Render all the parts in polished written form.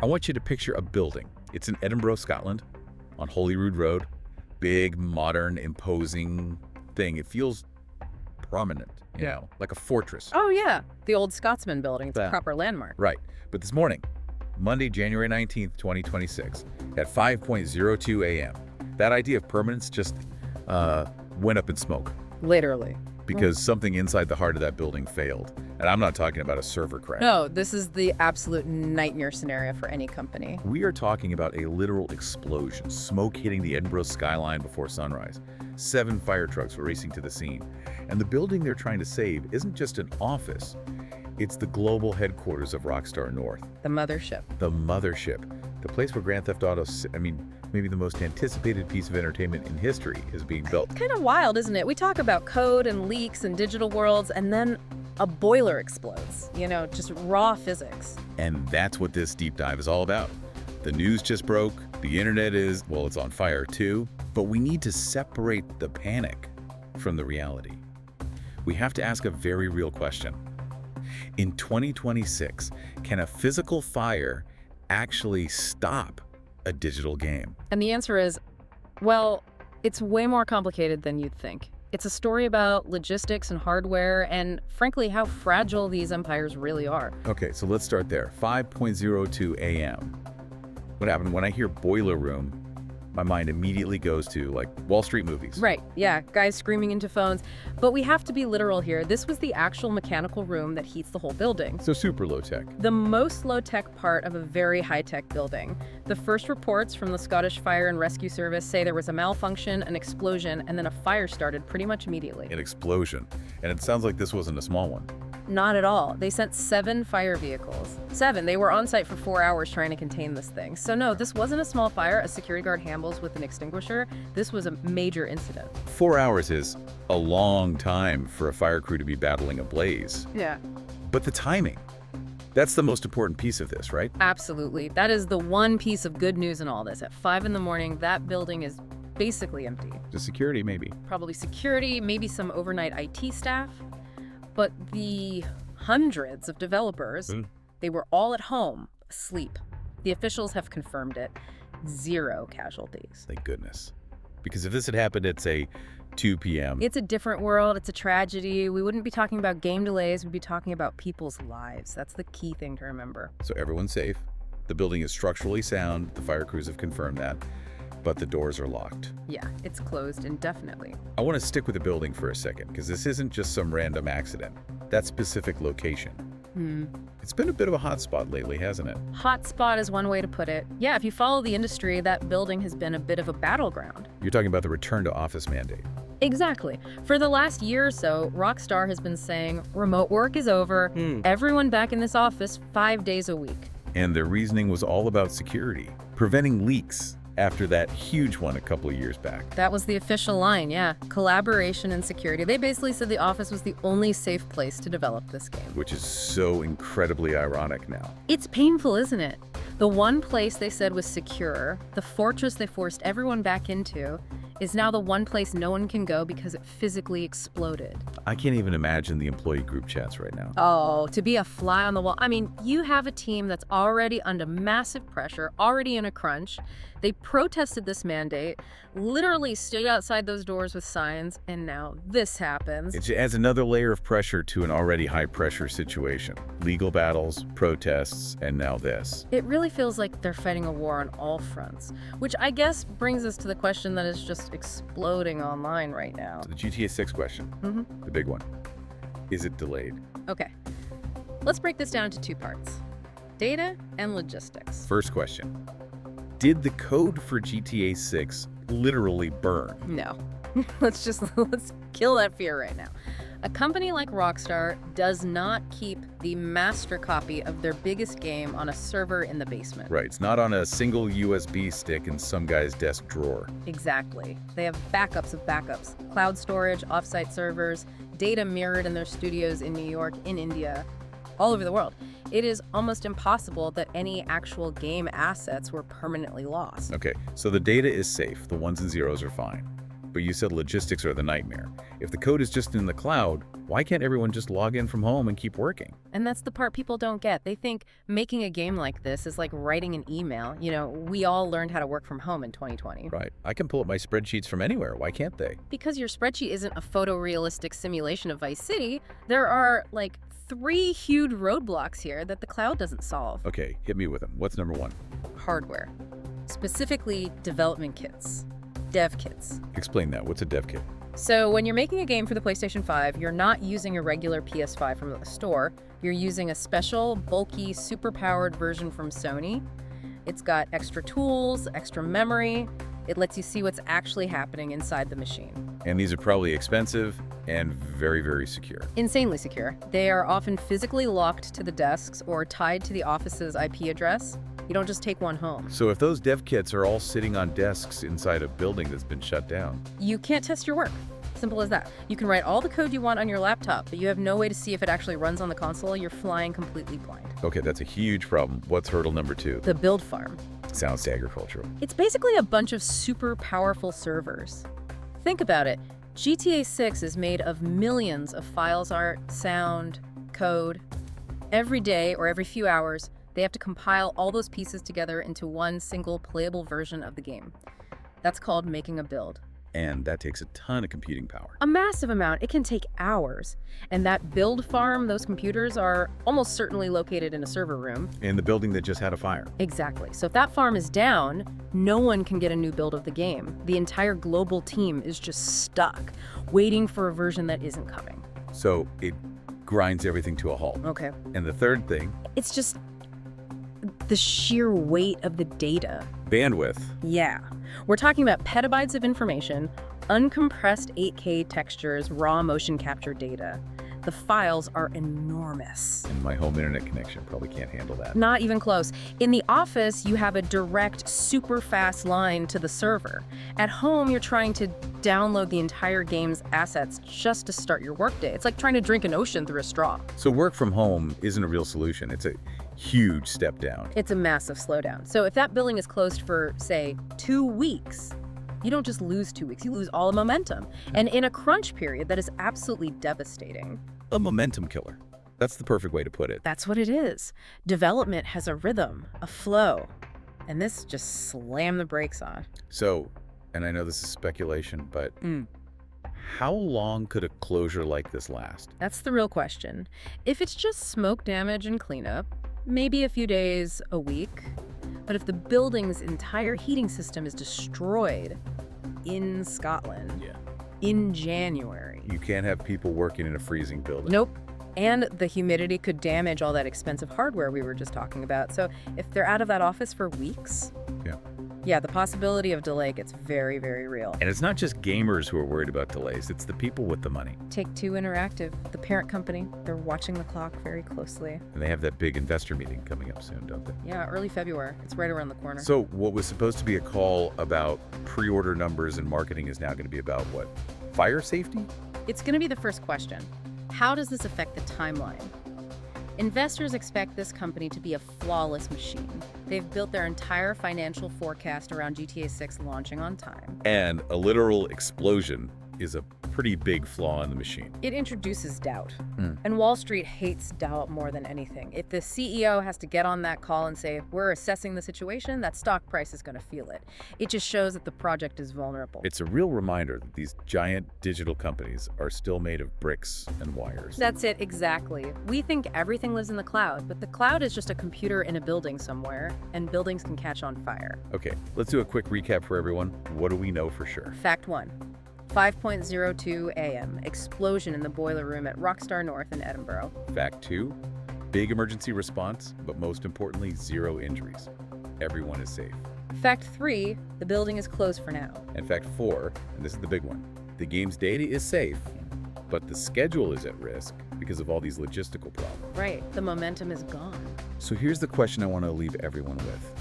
I want you to picture a building. It's in Edinburgh, Scotland, on Holyrood Road. Big, modern, imposing thing. It feels prominent, you know, like a fortress. Oh, yeah. The old Scotsman building. It's a proper landmark. Right. But this morning, Monday, January 19th, 2026, at 5:02 a.m., that idea of permanence just went up in smoke. Literally. Because something inside the heart of that building failed. And I'm not talking about a server crash. No, this is the absolute nightmare scenario for any company. We are talking about a literal explosion, smoke hitting the Edinburgh skyline before sunrise. 7 fire trucks were racing to the scene. And the building they're trying to save isn't just an office. It's the global headquarters of Rockstar North. The mothership. The mothership. The place where Grand Theft Auto, maybe the most anticipated piece of entertainment in history is being built. It's kind of wild, isn't it? We talk about code and leaks and digital worlds, and then a boiler explodes. You know, just raw physics. And that's what this deep dive is all about. The news just broke. The internet is, well, it's on fire too. But we need to separate the panic from the reality. We have to ask a very real question. In 2026, can a physical fire actually stop a digital game? And the answer is, well, it's way more complicated than you'd think. It's a story about logistics and hardware and, frankly, how fragile these empires really are. Okay, so let's start there. 5:02 a.m. What happened? When I hear boiler room, my mind immediately goes to, like, Wall Street movies. Right, yeah, guys screaming into phones. But we have to be literal here. This was the actual mechanical room that heats the whole building. So super low tech. The most low-tech part of a very high-tech building. The first reports from the Scottish Fire and Rescue Service say there was a malfunction, an explosion, and then a fire started pretty much immediately. An explosion. And it sounds like this wasn't a small one. Not at all. They sent 7 fire vehicles. 7. They were on site for 4 hours trying to contain this thing. So no, this wasn't a small fire a security guard handles with an extinguisher. This was a major incident. 4 hours is a long time for a fire crew to be battling a blaze. Yeah. But the timing, that's the most important piece of this, right? Absolutely. That is the one piece of good news in all this. At 5 in the morning, that building is basically empty. The security, maybe. Probably security, maybe some overnight IT staff. But the hundreds of developers, they were all at home, asleep. The officials have confirmed it. 0 casualties. Thank goodness. Because if this had happened at, say, 2 p.m. It's a different world. It's a tragedy. We wouldn't be talking about game delays. We'd be talking about people's lives. That's the key thing to remember. So everyone's safe. The building is structurally sound. The fire crews have confirmed that. But the doors are locked. Yeah, it's closed indefinitely. I want to stick with the building for a second, because this isn't just some random accident. That specific location. It's been a bit of a hotspot lately, hasn't it? Hotspot is one way to put it. Yeah, if you follow the industry, that building has been a bit of a battleground. You're talking about the return to office mandate. Exactly. For the last year or so, Rockstar has been saying remote work is over, everyone back in this office 5 days a week. And their reasoning was all about security, preventing leaks after that huge one a couple of years back. That was the official line, yeah. Collaboration and security. They basically said the office was the only safe place to develop this game. Which is so incredibly ironic now. It's painful, isn't it? The one place they said was secure, the fortress they forced everyone back into, is now the one place no one can go because it physically exploded. I can't even imagine the employee group chats right now. Oh, to be a fly on the wall. I mean, you have a team that's already under massive pressure, already in a crunch. They protested this mandate, literally stood outside those doors with signs, and now this happens. It adds another layer of pressure to an already high-pressure situation. Legal battles, protests, and now this. It really feels like they're fighting a war on all fronts, which I guess brings us to the question that is just exploding online right now. So the GTA 6 question, the big one. Is it delayed? Okay, let's break this down into 2 parts. Data and logistics. First question. Did the code for GTA 6 literally burn? No. let's kill that fear right now. A company like Rockstar does not keep the master copy of their biggest game on a server in the basement. Right, it's not on a single USB stick in some guy's desk drawer. Exactly. They have backups of backups, cloud storage, offsite servers, data mirrored in their studios in New York, in India, all over the world. It is almost impossible that any actual game assets were permanently lost. Okay, so the data is safe. The ones and zeros are fine. But you said logistics are the nightmare. If the code is just in the cloud, why can't everyone just log in from home and keep working? And that's the part people don't get. They think making a game like this is like writing an email. You know, we all learned how to work from home in 2020. Right. I can pull up my spreadsheets from anywhere. Why can't they? Because your spreadsheet isn't a photorealistic simulation of Vice City, there are like 3 huge roadblocks here that the cloud doesn't solve. Okay, hit me with them. What's number 1? Hardware. Specifically, development kits. Dev kits. Explain that. What's a dev kit? So when you're making a game for the PlayStation 5, you're not using a regular PS5 from the store. You're using a special, bulky, super-powered version from Sony. It's got extra tools, extra memory. It lets you see what's actually happening inside the machine. And these are probably expensive and very, very secure. Insanely secure. They are often physically locked to the desks or tied to the office's IP address. You don't just take one home. So if those dev kits are all sitting on desks inside a building that's been shut down, You can't test your work. Simple as that. You can write all the code you want on your laptop, but you have no way to see if it actually runs on the console. You're flying completely blind. okay, that's a huge problem. What's hurdle number 2? The build farm. Sounds agricultural. It's basically a bunch of super powerful servers. Think about it. GTA 6 is made of millions of files, art, sound, code. Every day or every few hours, they have to compile all those pieces together into one single playable version of the game. That's called making a build. And that takes a ton of computing power. A massive amount. It can take hours. And that build farm, those computers are almost certainly located in a server room. In the building that just had a fire. Exactly. So if that farm is down, no one can get a new build of the game. The entire global team is just stuck, waiting for a version that isn't coming. So it grinds everything to a halt. Okay. And the third thing, It's just the sheer weight of the data. bandwidth. Yeah. We're talking about petabytes of information, uncompressed 8K textures, raw motion capture data. The files are enormous. And my home internet connection probably can't handle that. Not even close. In the office, you have a direct, super fast line to the server. At home, you're trying to download the entire game's assets just to start your workday. It's like trying to drink an ocean through a straw. So work from home isn't a real solution. It's a huge step down. It's a massive slowdown. So if that building is closed for, say, 2 weeks, you don't just lose 2 weeks, you lose all the momentum. And in a crunch period, that is absolutely devastating. A momentum killer. That's the perfect way to put it. That's what it is. Development has a rhythm, a flow. And this just slammed the brakes on. So, and I know this is speculation, but how long could a closure like this last? That's the real question. If it's just smoke damage and cleanup, maybe a few days, a week. But if the building's entire heating system is destroyed in Scotland in January. You can't have people working in a freezing building. Nope. And the humidity could damage all that expensive hardware we were just talking about. So if they're out of that office for weeks, yeah, the possibility of delay gets very, very real. And it's not just gamers who are worried about delays, it's the people with the money. Take-Two Interactive, the parent company, they're watching the clock very closely. And they have that big investor meeting coming up soon, don't they? Yeah, early February. It's right around the corner. So what was supposed to be a call about pre-order numbers and marketing is now going to be about what? Fire safety? It's going to be the first question. How does this affect the timeline? Investors expect this company to be a flawless machine. They've built their entire financial forecast around GTA 6 launching on time. And a literal explosion is a pretty big flaw in the machine. It introduces doubt. And Wall Street hates doubt more than anything. If the CEO has to get on that call and say, we're assessing the situation, that stock price is going to feel it. It just shows that the project is vulnerable. It's a real reminder that these giant digital companies are still made of bricks and wires. That's it, exactly. We think everything lives in the cloud, but the cloud is just a computer in a building somewhere, and buildings can catch on fire. Okay, let's do a quick recap for everyone. What do we know for sure? Fact 1. 5:02 a.m. Explosion in the boiler room at Rockstar North in Edinburgh. Fact 2, big emergency response, but most importantly, 0 injuries. Everyone is safe. Fact 3, the building is closed for now. And fact 4, and this is the big one, the game's data is safe, but the schedule is at risk because of all these logistical problems. Right, the momentum is gone. So here's the question I want to leave everyone with.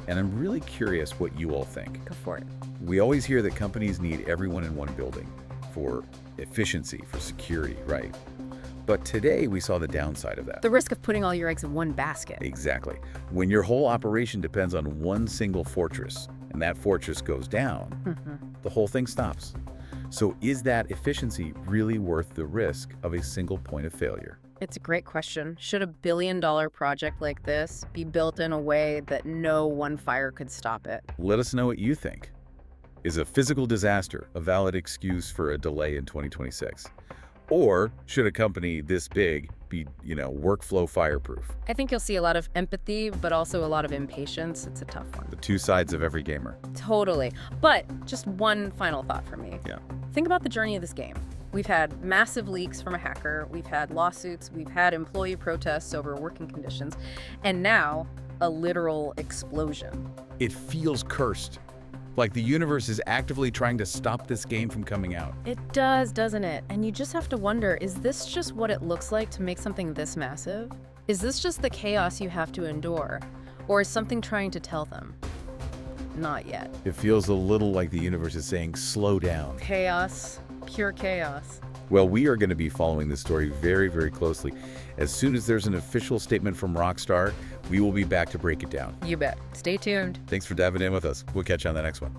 And I'm really curious what you all think. Go for it. We always hear that companies need everyone in one building for efficiency, for security, right? But today we saw the downside of that. The risk of putting all your eggs in one basket. Exactly. When your whole operation depends on one single fortress, and that fortress goes down, the whole thing stops. So is that efficiency really worth the risk of a single point of failure? It's a great question. Should a billion-dollar project like this be built in a way that no one fire could stop it? Let us know what you think. Is a physical disaster a valid excuse for a delay in 2026? Or should a company this big be, workflow fireproof? I think you'll see a lot of empathy, but also a lot of impatience. It's a tough one. The two sides of every gamer. Totally. But just one final thought from me. Yeah. Think about the journey of this game. We've had massive leaks from a hacker, we've had lawsuits, we've had employee protests over working conditions, and now a literal explosion. It feels cursed. Like the universe is actively trying to stop this game from coming out. It does, doesn't it? And you just have to wonder, is this just what it looks like to make something this massive? Is this just the chaos you have to endure? Or is something trying to tell them? Not yet. It feels a little like the universe is saying, slow down. Chaos. Pure chaos. Well, we are going to be following this story very, very closely. As soon as there's an official statement from Rockstar, we will be back to break it down. You bet. Stay tuned. Thanks for diving in with us. We'll catch you on the next one.